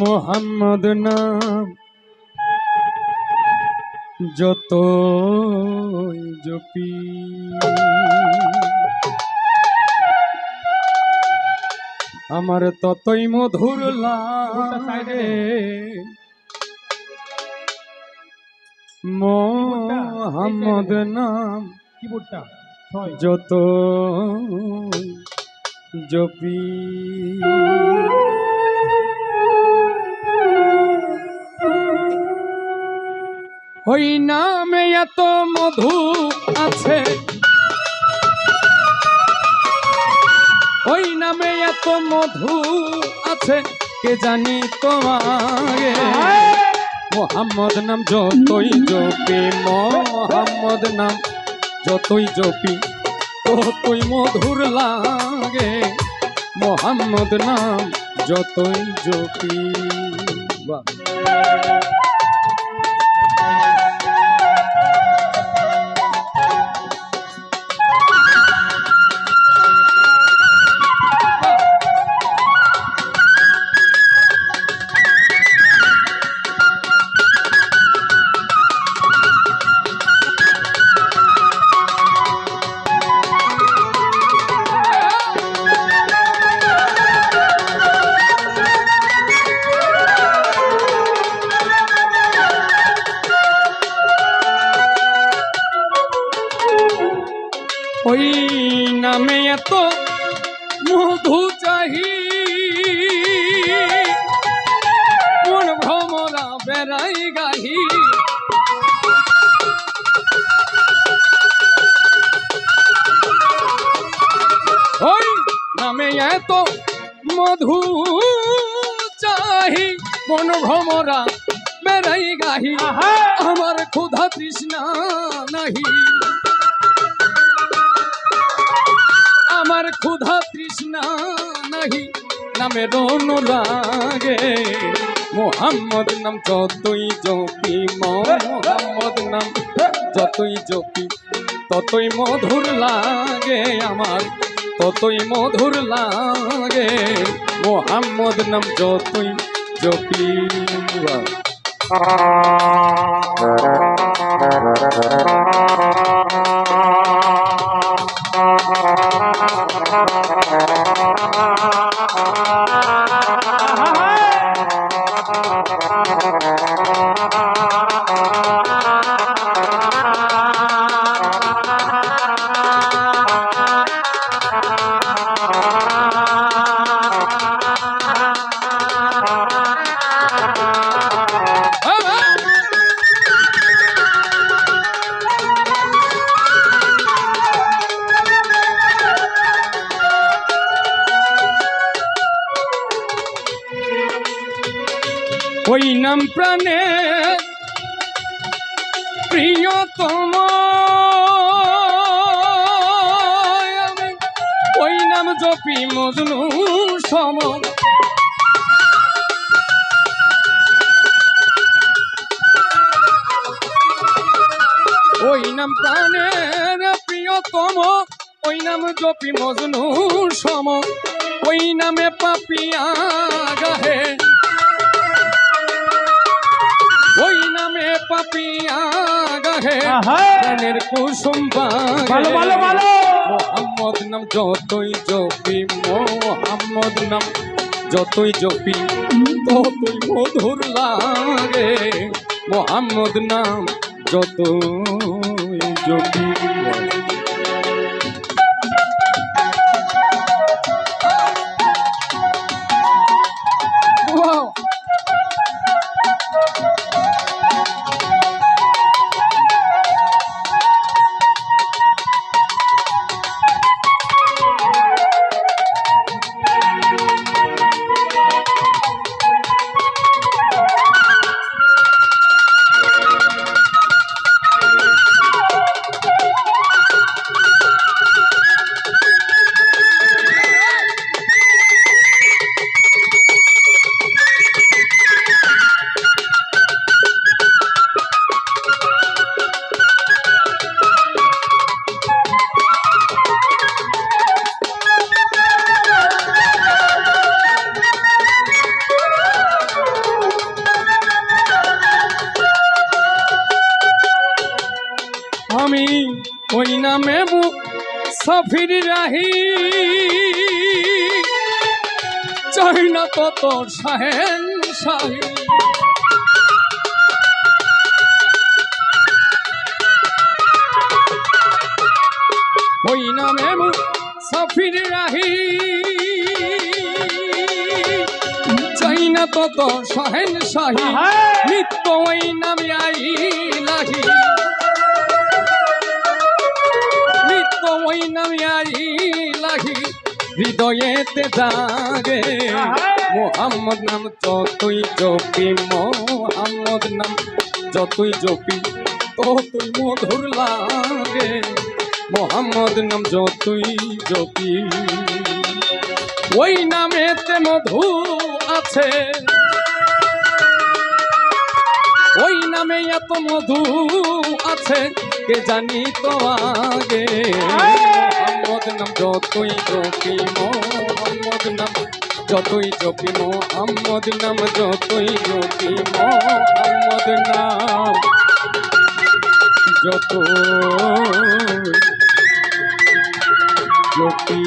মোহাম্মদ নাম যতই জপি আমার ততই মধুর লাগে। মোহাম্মদ নাম যতই জপি ওই নামে এত মধু আছে, ওই নামে এত মধু আছে কে জানি তোমারে। মোহাম্মদ নাম যতই জপি, মোহাম্মদ নাম যতই জপি ততই মধুর লাগে। মোহাম্মদ নাম যতই জপি। বাহ ওই নামে এত মধু চাহি মন ভ্রমরা বেড়াই গাহি। ওই নামে এত মধু চাহি মন ভ্রমরা বেড়াই গাহি। আমার ক্ষুধা তৃষ্ণা নাহি, আমার ক্ষুধা তৃষ্ণা নাহি নামের অনুরাগে। মোহাম্মদ নাম যতই জপি, মোহাম্মদ নাম যতই জপি ততই মধুর লাগে আমার, ততই মধুর লাগে। মোহাম্মদ নাম যতই জপি। ওই নাম প্রাণে প্রিয়তম, ওই নাম জপি মজনু সম। ওই নাম প্রাণের প্রিয়তম, ওই নাম জপি মজনু সম। ওই নামে পাপিয়া গাহে, ওই নামে পাপিয়া গাহে প্রাণের কুসুম বাগে। মোহাম্মদ নাম যতই জপি, মোহাম্মদ নাম যতই জপি ততই মধুর লাগে। মোহাম্মদ নাম যতই জপি। নামে মুসাফির রাহি চাই না তো তোর শাহেন শাহী ওই নামে মুসাফির রাহি চাই না তো তোর শাহেন শাহী নিত্য ওই নামে আই লাহি নিত্য ওই নামে আই লাহি হৃদয়েতে জাগে মোহাম্মদ নাম যতই জপি মোহাম্মদ নাম যতই জপি ততই মধুর লাগে মোহাম্মদ নাম যতই জপি ওই নামেতে মধু আছে ওই নামে এত মধু আছে কে জানি তো আগে মোহাম্মদ নাম যতই জপি মোহাম্মদ নাম যতই জপি মোহাম্মদ নাম যতই জপি মোহাম্মদ নাম যতই জপি